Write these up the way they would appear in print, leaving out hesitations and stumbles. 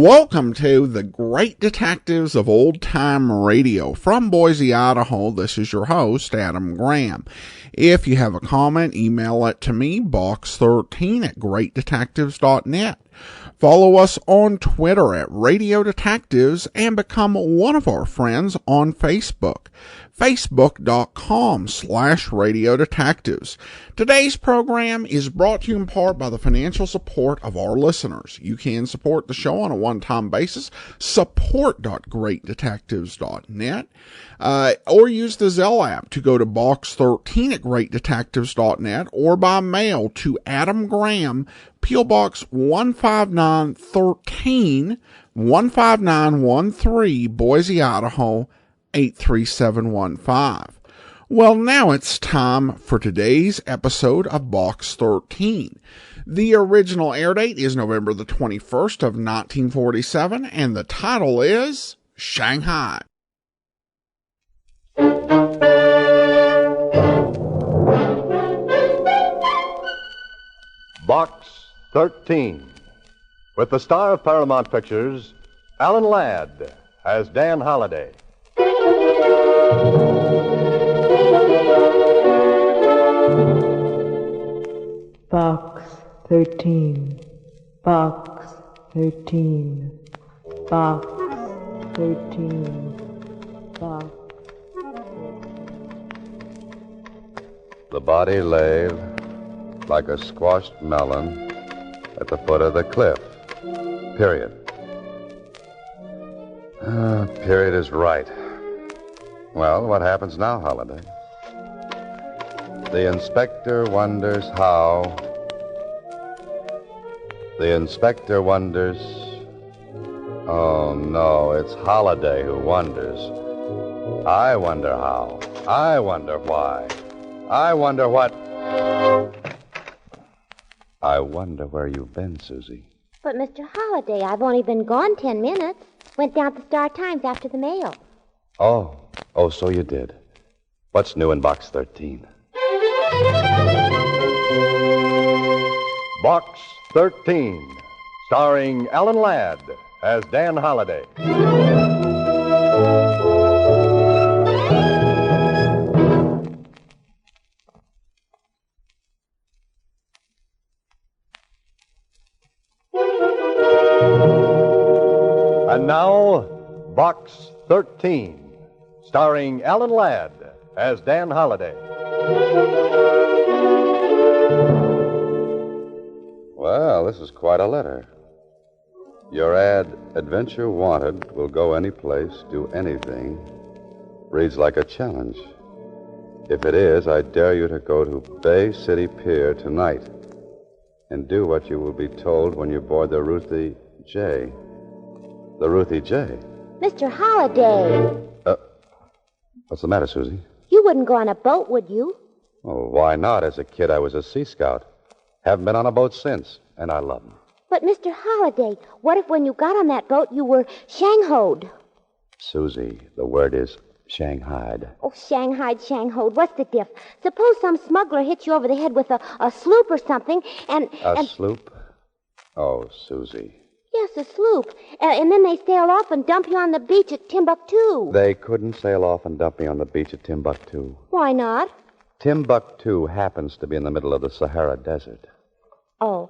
Welcome to the Great Detectives of Old Time Radio. From Boise, Idaho, this is your host, Adam Graham. If you have a comment, email it to me, box13@greatdetectives.net. Follow us on Twitter at Radio Detectives and become one of our friends on Facebook. Facebook.com/Radio Detectives. Today's program is brought to you in part by the financial support of our listeners. You can support the show on a one-time basis, support.greatdetectives.net, or use the Zelle app to go to box13@greatdetectives.net, or by mail to Adam Graham, P.O. Box 15913, 15913, Boise, Idaho, 83715. Well, now it's time for today's episode of Box 13. The original air date is November the 21st of 1947, and the title is Shanghied. Box 13. With the star of Paramount Pictures, Alan Ladd, as Dan Holliday. Box 13. Box 13. Box 13. Box. The body lay like a squashed melon at the foot of the cliff. Period. Period is right. Well, what happens now, Holliday? The inspector wonders how. The inspector wonders. Oh, no, it's Holliday who wonders. I wonder how. I wonder why. I wonder what. I wonder where you've been, Susie. But, Mr. Holliday, I've only been gone 10 minutes. Went down to the Star-Times after the mail. Oh, so you did. What's new in Box 13? Box 13, starring Alan Ladd as Dan Holliday. And now, Box 13, starring Alan Ladd as Dan Holliday. Well, this is quite a letter. Your ad, Adventure Wanted, will go any place, do anything, reads like a challenge. If it is, I dare you to go to Bay City Pier tonight and do what you will be told when you board the Ruthie J. The Ruthie J. Mr. Holliday. What's the matter, Susie? You wouldn't go on a boat, would you? Oh, why not? As a kid, I was a Sea Scout. Haven't been on a boat since, and I love them. But, Mr. Holliday, what if when you got on that boat you were Shanghied? Susie, the word is Shanghied. Oh, Shanghied. What's the diff? Suppose some smuggler hits you over the head with a sloop or something, and... A sloop? Oh, Susie. Yes, a sloop. And then they sail off and dump you on the beach at Timbuktu. They couldn't sail off and dump me on the beach at Timbuktu. Why not? Timbuktu happens to be in the middle of the Sahara Desert. Oh.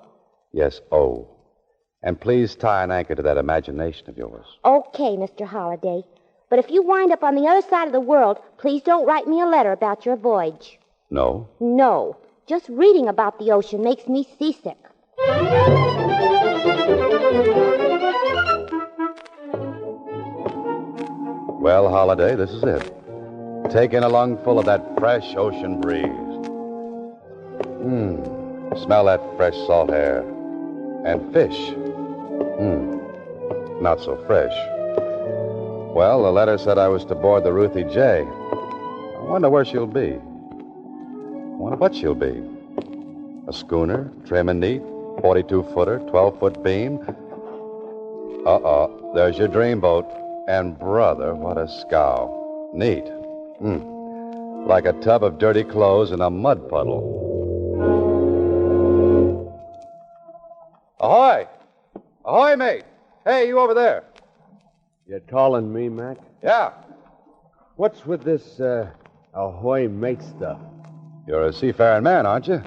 Yes, oh. And please tie an anchor to that imagination of yours. Okay, Mr. Holliday. But if you wind up on the other side of the world, please don't write me a letter about your voyage. No? No. Just reading about the ocean makes me seasick. Well, Holliday, this is it. Take in a lungful of that fresh ocean breeze. Smell that fresh salt air. And fish. Not so fresh. Well, the letter said I was to board the Ruthie J. I wonder where she'll be. I wonder what she'll be. A schooner, trim and neat, 42-footer, 12-foot beam. There's your dreamboat. And, brother, what a scow. Neat. Like a tub of dirty clothes in a mud puddle. Ahoy! Ahoy, mate! Hey, you over there. You're calling me, Mac? Yeah. What's with this, ahoy mate stuff? You're a seafaring man, aren't you?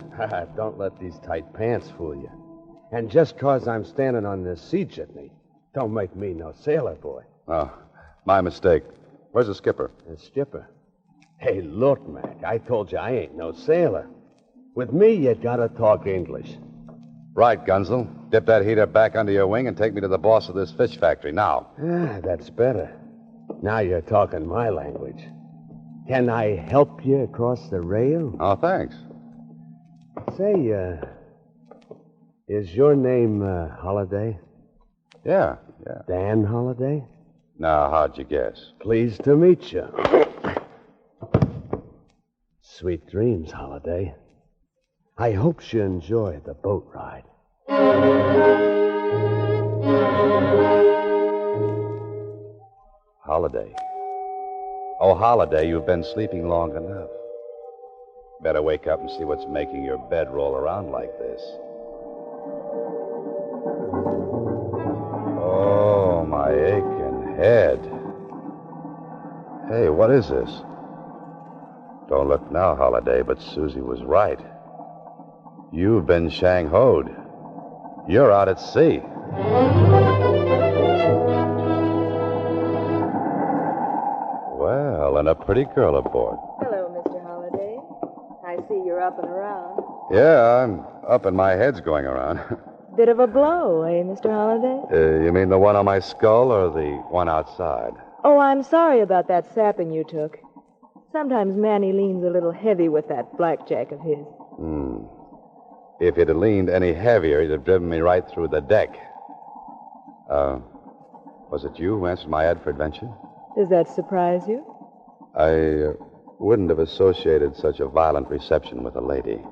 Don't let these tight pants fool you. And just 'cause I'm standing on this sea jitney, don't make me no sailor boy. Oh, my mistake. Where's the skipper? The skipper? Hey, look, Mac, I told you I ain't no sailor. With me, you gotta talk English. Right, Gunzel. Dip that heater back under your wing and take me to the boss of this fish factory now. That's better. Now you're talking my language. Can I help you across the rail? Oh, thanks. Say, is your name Holiday? Yeah. Dan Holiday? Now, how'd you guess? Pleased to meet you. Sweet dreams, Holiday. I hope you enjoy the boat ride. Holiday. Oh, Holiday, you've been sleeping long enough. Better wake up and see what's making your bed roll around like this. Oh, my aching head. Hey, what is this? Don't look now, Holiday, but Susie was right. You've been Shanghied. You're out at sea. Well, and a pretty girl aboard. Hello, Mr. Holliday. I see you're up and around. Yeah, I'm up and my head's going around. Bit of a blow, eh, Mr. Holliday? You mean the one on my skull or the one outside? Oh, I'm sorry about that sapping you took. Sometimes Manny leans a little heavy with that blackjack of his. If he'd have leaned any heavier, he'd have driven me right through the deck. Was it you who answered my ad for adventure? Does that surprise you? I wouldn't have associated such a violent reception with a lady.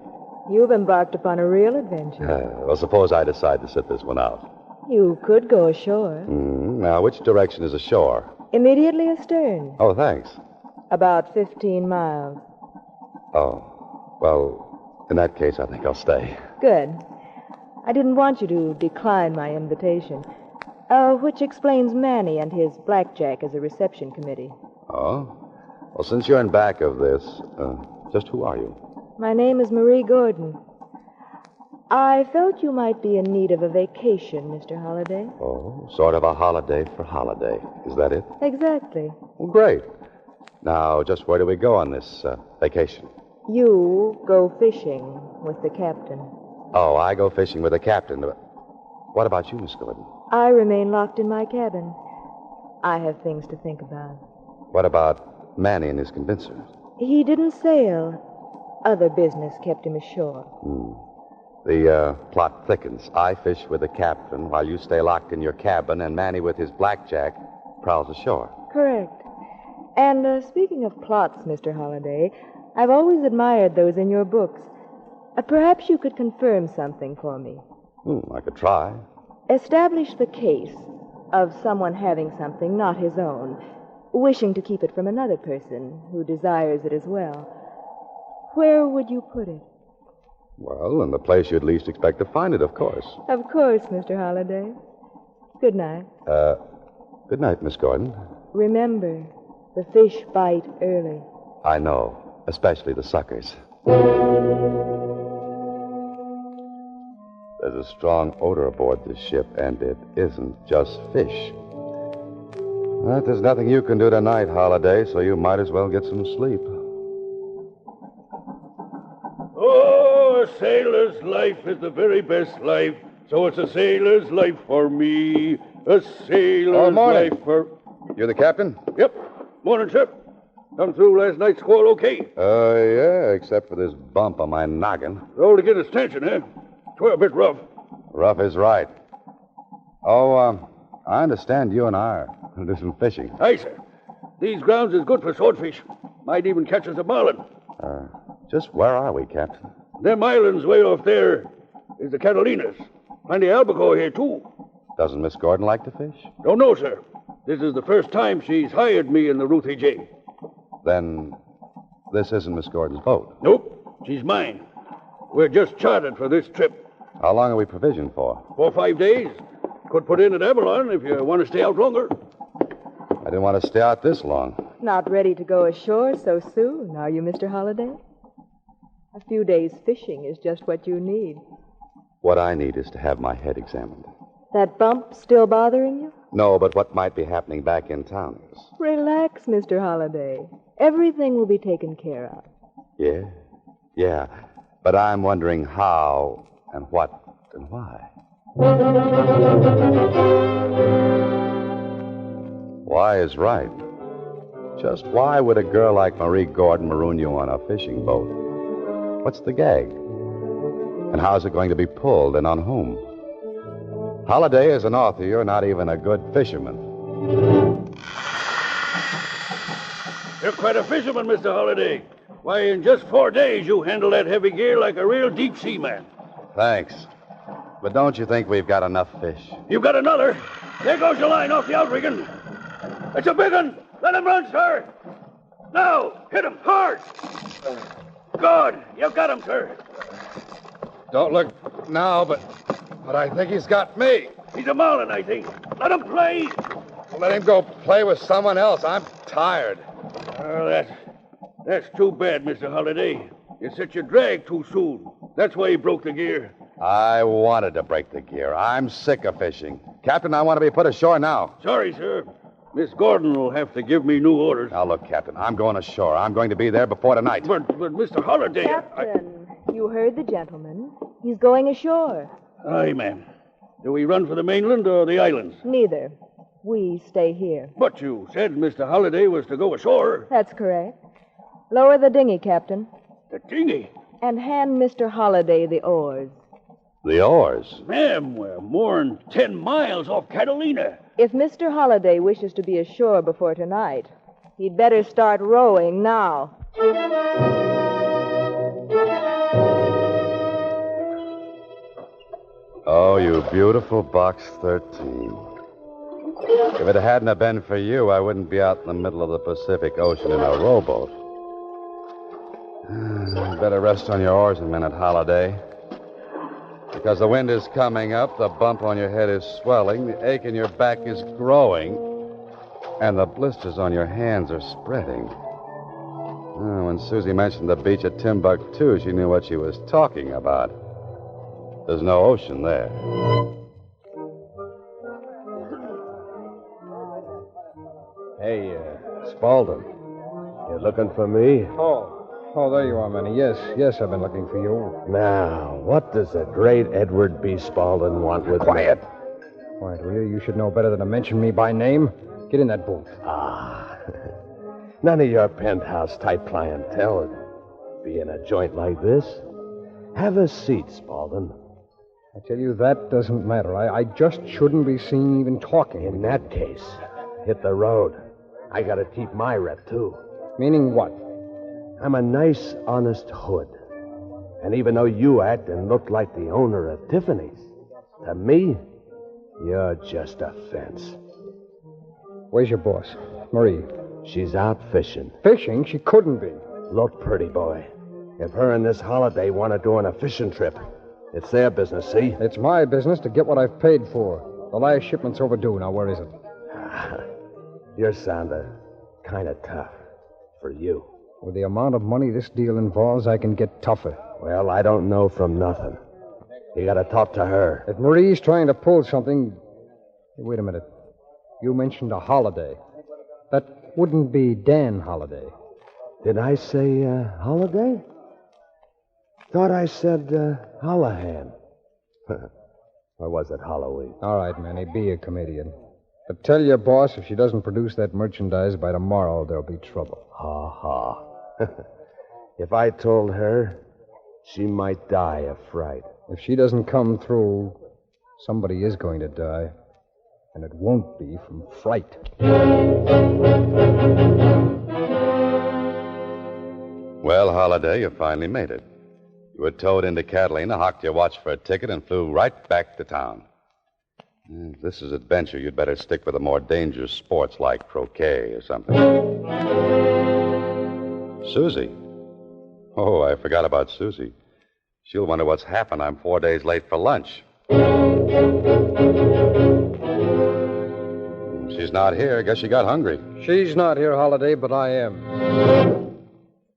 You've embarked upon a real adventure. Well, suppose I decide to sit this one out. You could go ashore. Now, which direction is ashore? Immediately astern. Oh, thanks. About 15 miles. Oh, well, in that case, I think I'll stay. Good. I didn't want you to decline my invitation. Which explains Manny and his blackjack as a reception committee. Oh? Well, since you're in back of this, just who are you? My name is Marie Gordon. I felt you might be in need of a vacation, Mr. Holliday. Oh, sort of a holiday for Holiday. Is that it? Exactly. Well, great. Now, just where do we go on this vacation? You go fishing with the captain. Oh, I go fishing with the captain. What about you, Miss Gordon? I remain locked in my cabin. I have things to think about. What about Manny and his convincer? He didn't sail. Other business kept him ashore. The plot thickens. I fish with the captain while you stay locked in your cabin, and Manny with his blackjack prowls ashore. Correct. And speaking of plots, Mr. Holliday, I've always admired those in your books. Perhaps you could confirm something for me. I could try. Establish the case of someone having something not his own, wishing to keep it from another person who desires it as well. Where would you put it? Well, in the place you'd least expect to find it, of course. Of course, Mr. Holliday. Good night. Good night, Miss Gordon. Remember, the fish bite early. I know, especially the suckers. There's a strong odor aboard this ship, and it isn't just fish. But there's nothing you can do tonight, Holiday, so you might as well get some sleep. Oh, a sailor's life is the very best life, so it's a sailor's life for me. A sailor's morning. life for... You're the captain? Yep. Morning, sir. Come through last night's squall okay. Yeah, except for this bump on my noggin. Rolled against tension, eh? 'Twere a bit rough. Rough is right. Oh, I understand you and I are going to do some fishing. Aye, sir. These grounds is good for swordfish. Might even catch us a marlin. Just where are we, Captain? Them islands way off there is the Catalinas. Plenty of albacore here, too. Doesn't Miss Gordon like to fish? Don't know, sir. This is the first time she's hired me in the Ruthie J. Then this isn't Miss Gordon's boat. Nope. She's mine. We're just chartered for this trip. How long are we provisioned for? 4 or 5 days. Could put in at Avalon if you want to stay out longer. I didn't want to stay out this long. Not ready to go ashore so soon, are you, Mr. Holliday? A few days fishing is just what you need. What I need is to have my head examined. That bump still bothering you? No, but what might be happening back in town is... Relax, Mr. Holliday. Everything will be taken care of. Yeah. But I'm wondering how and what and why. Why is right. Just why would a girl like Marie Gordon maroon you on a fishing boat? What's the gag? And how's it going to be pulled, and on whom? Holliday, as an author, you're not even a good fisherman. You're quite a fisherman, Mr. Holliday. Why, in just 4 days, you handle that heavy gear like a real deep-sea man. Thanks. But don't you think we've got enough fish? You've got another. There goes your line off the outrigging. It's a big one. Let him run, sir. Now, hit him hard. Good. You got him, sir. Don't look now, but I think he's got me. He's a marlin, I think. Let him play. Let him go play with someone else. I'm tired. Oh, that's too bad, Mr. Holliday. You set your drag too soon. That's why he broke the gear. I wanted to break the gear. I'm sick of fishing. Captain, I want to be put ashore now. Sorry, sir. Miss Gordon will have to give me new orders. Now, look, Captain, I'm going ashore. I'm going to be there before tonight. But Mr. Holliday... Captain, you heard the gentleman. He's going ashore. Aye, ma'am. Do we run for the mainland or the islands? Neither. We stay here. But you said Mr. Holliday was to go ashore. That's correct. Lower the dinghy, Captain, The dinghy? and hand Mr. Holliday the oars. The oars? Ma'am, we're more'n 10 miles off Catalina. If Mr. Holliday wishes to be ashore before tonight, he'd better start rowing now. Oh, you beautiful Box 13. If it hadn't have been for you, I wouldn't be out in the middle of the Pacific Ocean in a rowboat. Better rest on your oars a minute, Holliday. Because the wind is coming up, the bump on your head is swelling, the ache in your back is growing, and the blisters on your hands are spreading. When Susie mentioned the beach at Timbuktu, she knew what she was talking about. There's no ocean there. Hey, Spaulding. You looking for me? Oh, there you are, Manny. Yes, I've been looking for you. Now, what does the great Edward B. Spaulding want with Quiet. me? Quiet, will you? You should know better than to mention me by name. Get in that booth. None of your penthouse-type clientele would be in a joint like this. Have a seat, Spaulding. I tell you, that doesn't matter. I just shouldn't be seen even talking. In that case, hit the road. I gotta keep my rep, too. Meaning what? I'm a nice, honest hood. And even though you act and look like the owner of Tiffany's, to me, you're just a fence. Where's your boss? Marie. She's out fishing. Fishing? She couldn't be. Look, pretty boy. If her and this Holiday want to go on a fishing trip, it's their business, see? It's my business to get what I've paid for. The last shipment's overdue. Now, where is it? You're sounding kind of tough for you. With the amount of money this deal involves, I can get tougher. Well, I don't know from nothing. You got to talk to her. If Marie's trying to pull something... Hey, wait a minute. You mentioned a Holiday. That wouldn't be Dan Holiday. Did I say Holiday? Thought I said Holohan. Or was it Halloween? All right, Manny, be a comedian. But tell your boss if she doesn't produce that merchandise by tomorrow, there'll be trouble. Ha. If I told her, she might die of fright. If she doesn't come through, somebody is going to die. And it won't be from fright. Well, Holiday, you finally made it. You were towed into Catalina, hocked your watch for a ticket, and flew right back to town. If this is adventure, you'd better stick with the more dangerous sports like croquet or something. Susie. Oh, I forgot about Susie. She'll wonder what's happened. I'm 4 days late for lunch. She's not here. Guess she got hungry. She's not here, Holiday, but I am.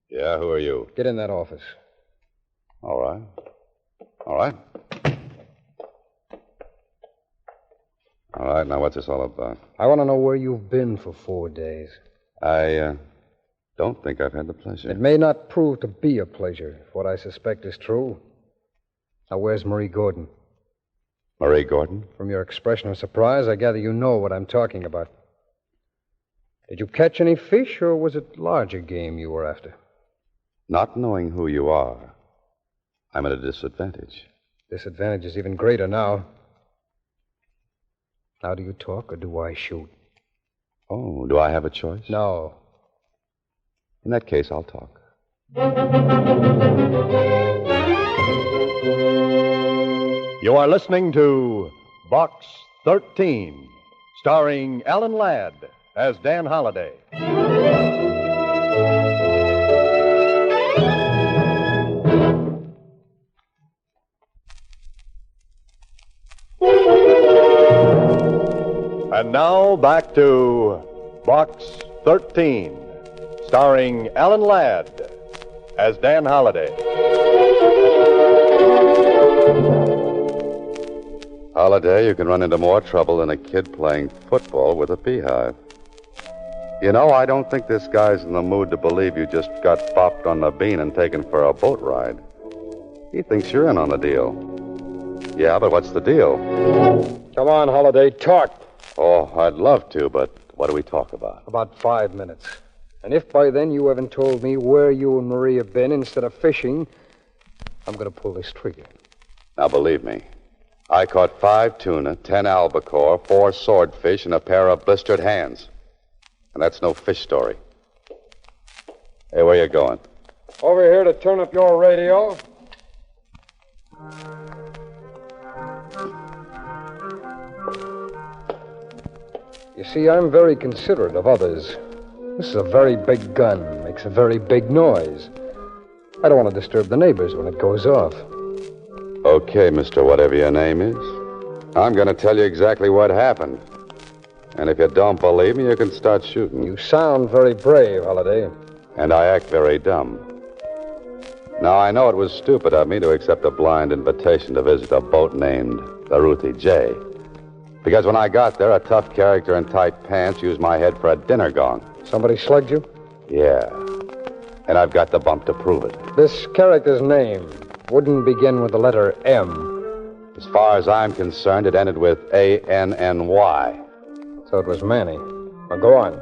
Yeah, who are you? Get in that office. All right. All right. All right, now what's this all about? I want to know where you've been for 4 days. I don't think I've had the pleasure. It may not prove to be a pleasure if what I suspect is true. Now, where's Marie Gordon? Marie Gordon? From your expression of surprise, I gather you know what I'm talking about. Did you catch any fish, or was it larger game you were after? Not knowing who you are, I'm at a disadvantage. Disadvantage is even greater now. Now, do you talk, or do I shoot? Oh, do I have a choice? No. In that case, I'll talk. You are listening to Box 13, starring Alan Ladd as Dan Holliday. And now back to Box 13, starring Alan Ladd as Dan Holliday. Holiday, you can run into more trouble than a kid playing football with a beehive. You know, I don't think this guy's in the mood to believe you just got bopped on the bean and taken for a boat ride. He thinks you're in on the deal. Yeah, but what's the deal? Come on, Holiday, talk. Oh, I'd love to, but what do we talk about? About 5 minutes. And if by then you haven't told me where you and Marie have been instead of fishing, I'm going to pull this trigger. Now, believe me, I caught 5 tuna, 10 albacore, 4 swordfish, and a pair of blistered hands. And that's no fish story. Hey, where you going? Over here to turn up your radio. You see, I'm very considerate of others. This is a very big gun, makes a very big noise. I don't want to disturb the neighbors when it goes off. Okay, Mr. Whatever your name is. I'm going to tell you exactly what happened. And if you don't believe me, you can start shooting. You sound very brave, Holiday. And I act very dumb. Now, I know it was stupid of me to accept a blind invitation to visit a boat named the Ruthie J. Because when I got there, a tough character in tight pants used my head for a dinner gong. Somebody slugged you? Yeah. And I've got the bump to prove it. This character's name wouldn't begin with the letter M. As far as I'm concerned, it ended with A-N-N-Y. So it was Manny. Well, go on.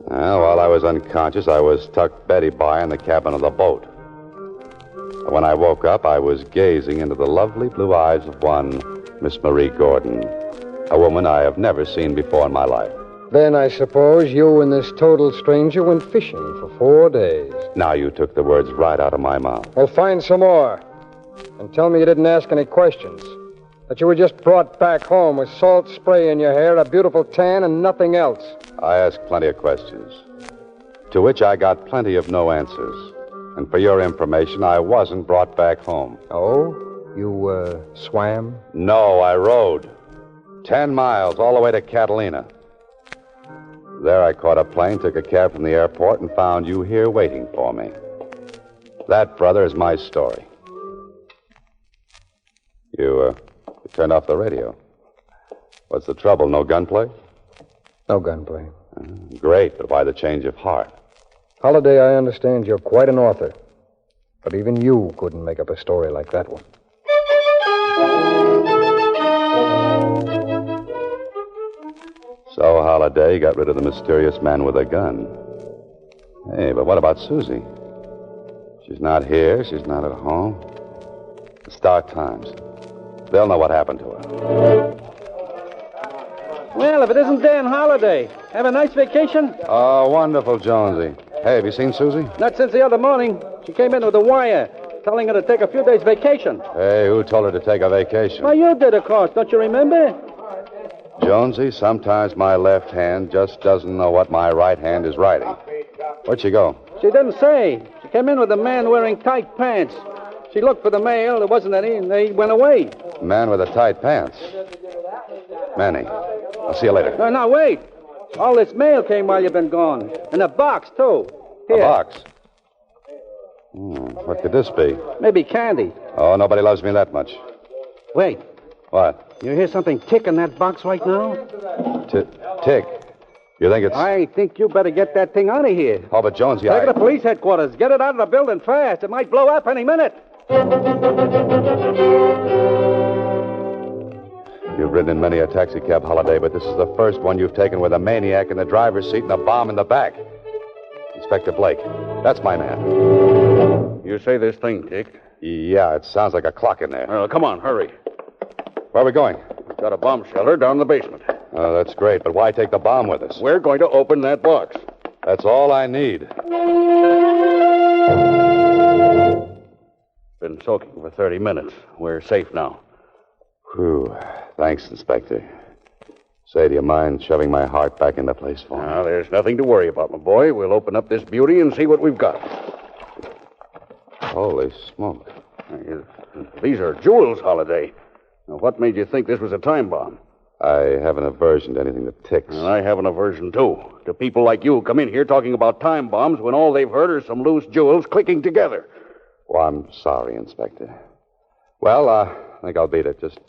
Well, while I was unconscious, I was tucked Betty by in the cabin of the boat. When I woke up, I was gazing into the lovely blue eyes of one Miss Marie Gordon, a woman I have never seen before in my life. Then I suppose you and this total stranger went fishing for 4 days. Now you took the words right out of my mouth. Well, find some more. And tell me you didn't ask any questions. That you were just brought back home with salt spray in your hair, a beautiful tan, and nothing else. I asked plenty of questions, to which I got plenty of no answers. And for your information, I wasn't brought back home. Oh? You, swam? No, I rode. 10 miles all the way to Catalina. There I caught a plane, took a cab from the airport, and found you here waiting for me. That, brother, is my story. You turned off the radio. What's the trouble? No gunplay? No gunplay. Great, but why the change of heart? Holiday, I understand you're quite an author. But even you couldn't make up a story like that one. So, Holiday got rid of the mysterious man with a gun. Hey, but what about Susie? She's not here. She's not at home. The Star Times. They'll know what happened to her. Well, if it isn't Dan Holliday. Have a nice vacation? Oh, wonderful, Jonesy. Hey, have you seen Susie? Not since the other morning. She came in with a wire telling her to take a few days vacation. Hey, who told her to take a vacation? Well, you did, of course. Don't you remember? Jonesy, sometimes my left hand just doesn't know what my right hand is writing. Where'd she go? She didn't say. She came in with a man wearing tight pants. She looked for the mail. There wasn't any, and they went away. Man with the tight pants. Manny, I'll see you later. No, wait. All this mail came while you've been gone. And a box, too. Here. A box? What could this be? Maybe candy. Oh, nobody loves me that much. Wait. What? You hear something tick in that box right now? Tick. You think it's... I think you better get that thing out of here. Oh, but Jonesy, Take it to police headquarters. Get it out of the building fast. It might blow up any minute. You've ridden in many a taxicab holiday, but this is the first one you've taken with a maniac in the driver's seat and a bomb in the back. Inspector Blake. That's my man. You say this thing ticked? Yeah, it sounds like a clock in there. Come on, hurry. Where are we going? We've got a bomb shelter down in the basement. Oh, that's great, but why take the bomb with us? We're going to open that box. That's all I need. Been soaking for 30 minutes. We're safe now. Whew. Thanks, Inspector. Say, do you mind shoving my heart back into place for me? Now, there's nothing to worry about, my boy. We'll open up this beauty and see what we've got. Holy smoke. These are jewels, Holiday. Now, what made you think this was a time bomb? I have an aversion to anything that ticks. And I have an aversion, too, to people like you come in here talking about time bombs when all they've heard are some loose jewels clicking together. Oh, I'm sorry, Inspector. Well, I think I'll beat it. Just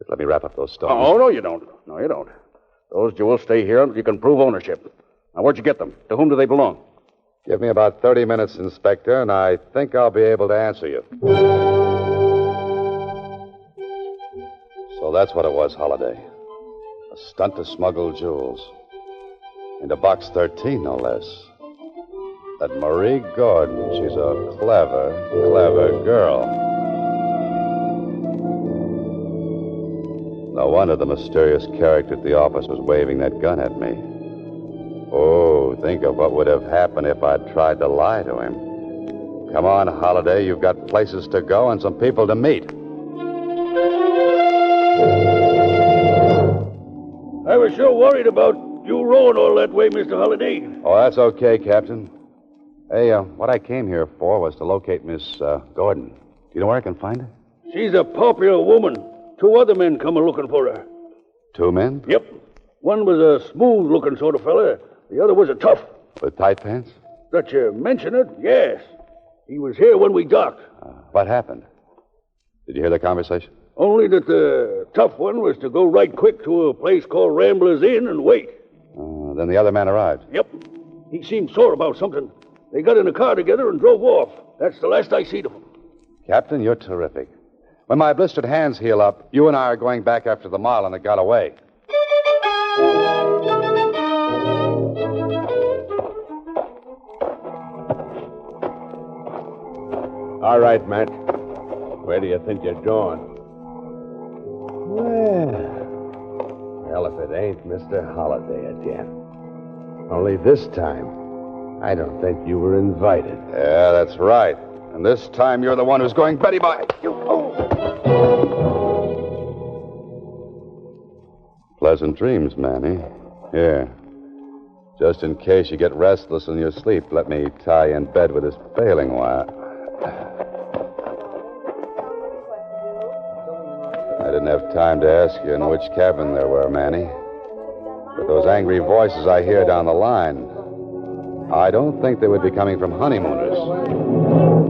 let me wrap up those stones. Oh, no, you don't. No, you don't. Those jewels stay here until you can prove ownership. Now, where'd you get them? To whom do they belong? Give me about 30 minutes, Inspector, and I think I'll be able to answer you. So that's what it was, Holiday. A stunt to smuggle jewels. Into box 13, no less. That Marie Gordon, she's a clever, clever girl. No wonder the mysterious character at the office was waving that gun at me. Oh, think of what would have happened if I'd tried to lie to him. Come on, Holiday. You've got places to go and some people to meet. I was sure worried about you rowing all that way, Mr. Holiday. Oh, that's okay, Captain. Hey, what I came here for was to locate Miss Gordon. Do you know where I can find her? She's a popular woman. 2 other men come a-looking for her. 2 men? Yep. One was a smooth-looking sort of fella. The other was a tough. With tight pants? That you mention it, yes. He was here when we docked. What happened? Did you hear the conversation? Only that the tough one was to go right quick to a place called Rambler's Inn and wait. Then the other man arrived. Yep. He seemed sore about something. They got in a car together and drove off. That's the last I seen of him. Captain, you're terrific. When my blistered hands heal up, you and I are going back after the Marlin that got away. All right, Matt. Where do you think you're going? Well, if it ain't Mr. Holiday again. Only this time, I don't think you were invited. Yeah, that's right. And this time you're the one who's going Betty by. Pleasant dreams, Manny. Here. Just in case you get restless in your sleep, let me tie you in bed with this baling wire. I didn't have time to ask you in which cabin there were, Manny. But those angry voices I hear down the line, I don't think they would be coming from honeymooners.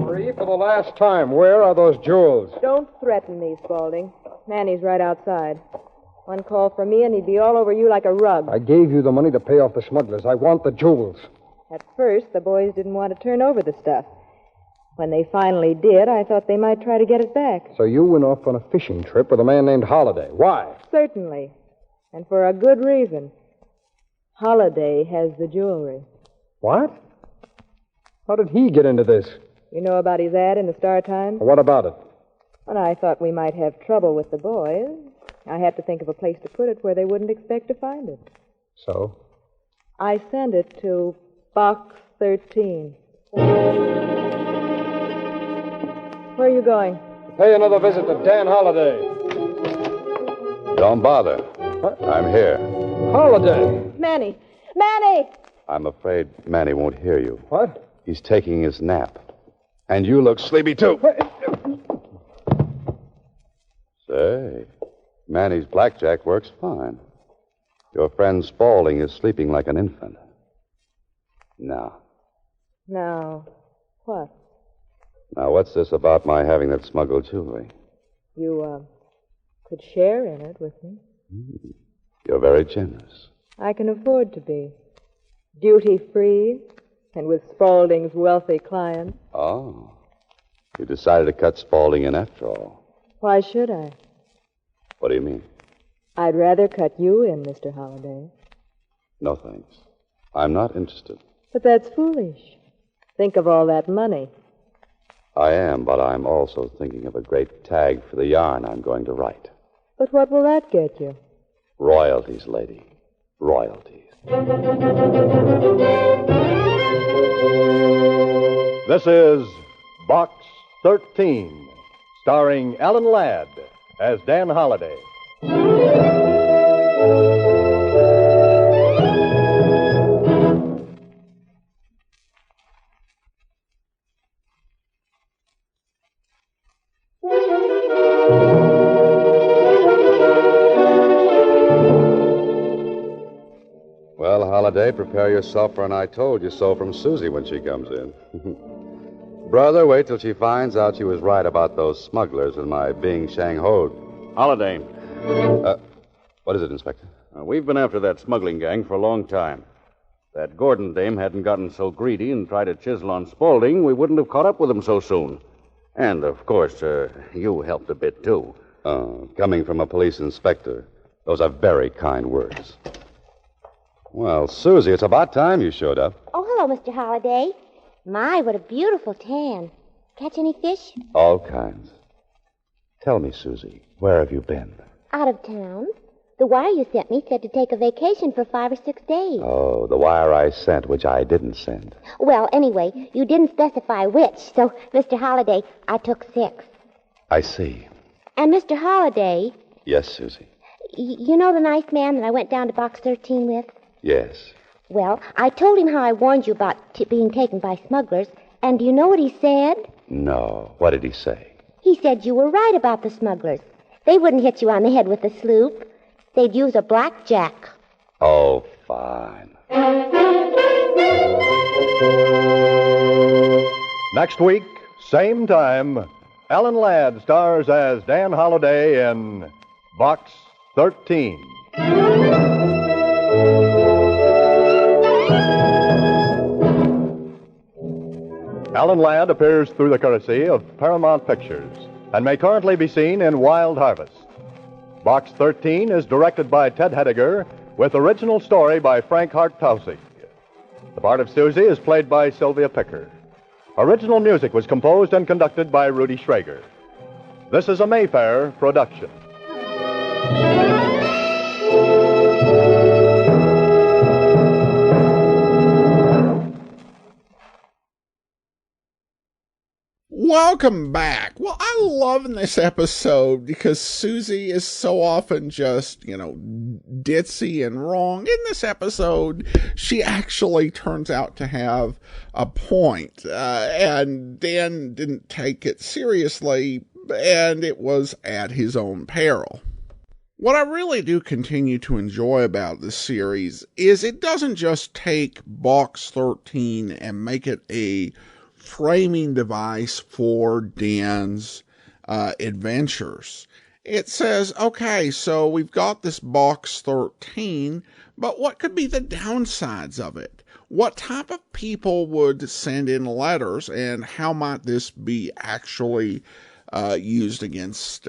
Marie, for the last time, where are those jewels? Don't threaten me, Spaulding. Manny's right outside. One call from me and he'd be all over you like a rug. I gave you the money to pay off the smugglers. I want the jewels. At first, the boys didn't want to turn over the stuff. When they finally did, I thought they might try to get it back. So you went off on a fishing trip with a man named Holiday. Why? Certainly. And for a good reason. Holiday has the jewelry. What? How did he get into this? You know about his ad in the Star-Times? What about it? Well, I thought we might have trouble with the boys. I had to think of a place to put it where they wouldn't expect to find it. So? I sent it to Box 13. Where are you going? Pay another visit to Dan Holiday. Don't bother. What? I'm here. Holiday! Manny! Manny! I'm afraid Manny won't hear you. What? He's taking his nap. And you look sleepy, too. Say, Manny's blackjack works fine. Your friend Spaulding is sleeping like an infant. Now, what? Now, what's this about my having that smuggled jewelry? You, could share in it with me. You're very generous. I can afford to be. Duty-free, and with Spaulding's wealthy clients. Oh. You decided to cut Spaulding in after all. Why should I? What do you mean? I'd rather cut you in, Mr. Holliday. No, thanks. I'm not interested. But that's foolish. Think of all that money. I am, but I'm also thinking of a great tag for the yarn I'm going to write. But what will that get you? Royalties, lady. Royalties. This is Box 13, starring Alan Ladd as Dan Holliday. Well, Holliday, prepare yourself for an I told you so from Susie when she comes in. Brother, wait till she finds out she was right about those smugglers and my being Shanghied. Holiday. What is it, Inspector? We've been after that smuggling gang for a long time. If that Gordon dame hadn't gotten so greedy and tried to chisel on Spaulding, we wouldn't have caught up with him so soon. And, of course, you helped a bit, too. Coming from a police inspector, those are very kind words. Well, Susie, it's about time you showed up. Oh, hello, Mr. Holliday. My, what a beautiful tan. Catch any fish? All kinds. Tell me, Susie, where have you been? Out of town. The wire you sent me said to take a vacation for 5 or 6 days. Oh, the wire I sent, which I didn't send. Well, anyway, you didn't specify which, so, Mr. Holliday, I took 6. I see. And, Mr. Holliday... Yes, Susie? You know the nice man that I went down to Box 13 with? Yes. Well, I told him how I warned you about being taken by smugglers, and do you know what he said? No. What did he say? He said you were right about the smugglers. They wouldn't hit you on the head with a sloop. They'd use a blackjack. Oh, fine. Next week, same time, Alan Ladd stars as Dan Holliday in Box 13. Alan Ladd appears through the courtesy of Paramount Pictures and may currently be seen in Wild Harvest. Box 13 is directed by Ted Hediger with original story by Frank Hart-Tausig. The part of Susie is played by Sylvia Picker. Original music was composed and conducted by Rudy Schrager. This is a Mayfair production. Welcome back. Well, I love in this episode because Susie is so often just, ditzy and wrong. In this episode, she actually turns out to have a point, and Dan didn't take it seriously, and it was at his own peril. What I really do continue to enjoy about this series is it doesn't just take Box 13 and make it a framing device for Dan's adventures. It says, okay, so we've got this Box 13, but what could be the downsides of it? What type of people would send in letters, and how might this be actually used against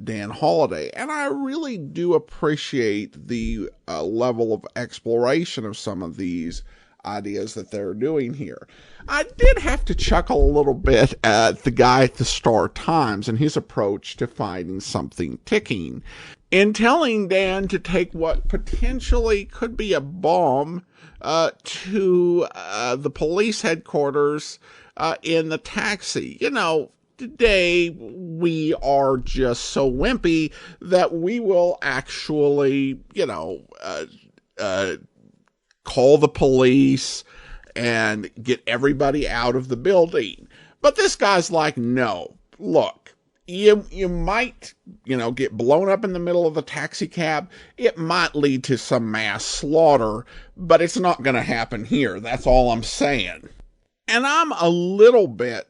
Dan Holliday? And I really do appreciate the level of exploration of some of these ideas that they're doing here. I did have to chuckle a little bit at the guy at the Star-Times and his approach to finding something ticking, in telling Dan to take what potentially could be a bomb to the police headquarters in the taxi. Today we are just so wimpy that we will actually, call the police and get everybody out of the building. But this guy's like, no, look, You might, get blown up in the middle of the taxi cab. It might lead to some mass slaughter, but it's not going to happen here. That's all I'm saying. And I'm a little bit,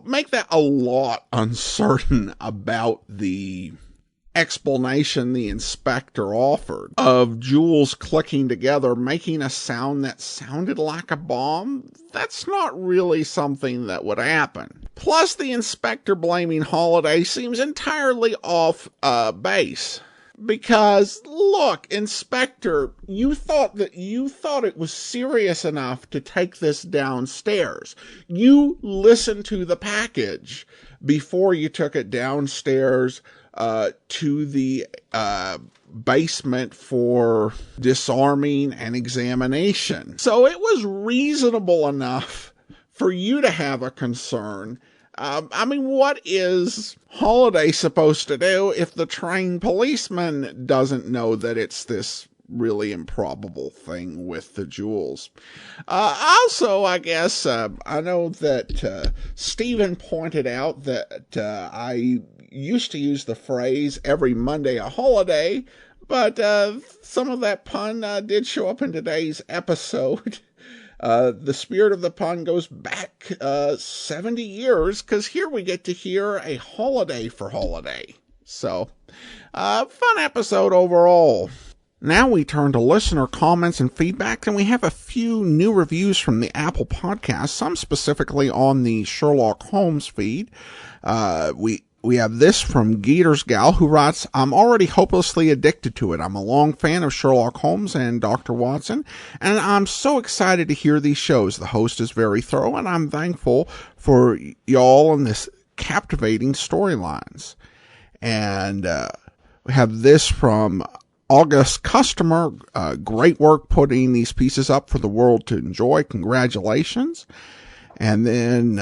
make that a lot uncertain about the explanation the inspector offered of jewels clicking together, making a sound that sounded like a bomb. That's not really something that would happen. Plus, the inspector blaming Holiday seems entirely off base. Because, look, Inspector, you thought it was serious enough to take this downstairs. You listened to the package before you took it downstairs to the basement for disarming and examination. So it was reasonable enough for you to have a concern. What is Holiday supposed to do if the trained policeman doesn't know that it's this really improbable thing with the jewels? Also, I guess, I know that Stephen pointed out that I used to use the phrase every Monday a holiday, but some of that pun did show up in today's episode. The spirit of the pun goes back 70 years, because here we get to hear a holiday for holiday. So, fun episode overall. Now we turn to listener comments and feedback, and we have a few new reviews from the Apple Podcast, some specifically on the Sherlock Holmes feed. We have this from Geeter's Gal, who writes, I'm already hopelessly addicted to it. I'm a long fan of Sherlock Holmes and Dr. Watson, and I'm so excited to hear these shows. The host is very thorough, and I'm thankful for y'all and this captivating storylines. And we have this from August Customer. Great work putting these pieces up for the world to enjoy. Congratulations. And then...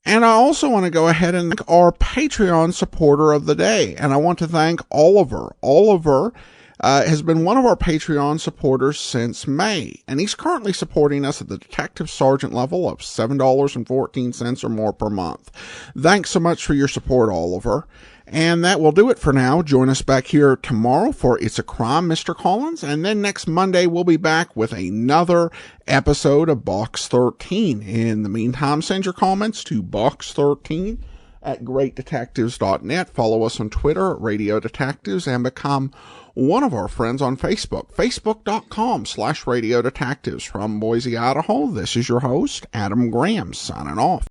And I also want to go ahead and thank our Patreon supporter of the day. And I want to thank Oliver. Oliver has been one of our Patreon supporters since May. And he's currently supporting us at the Detective Sergeant level of $7.14 or more per month. Thanks so much for your support, Oliver. And that will do it for now. Join us back here tomorrow for It's a Crime, Mr. Collins. And then next Monday, we'll be back with another episode of Box 13. In the meantime, send your comments to Box13 at greatdetectives.net. Follow us on Twitter at Radio Detectives and become one of our friends on Facebook, facebook.com/Radio Detectives. From Boise, Idaho, this is your host, Adam Graham, signing off.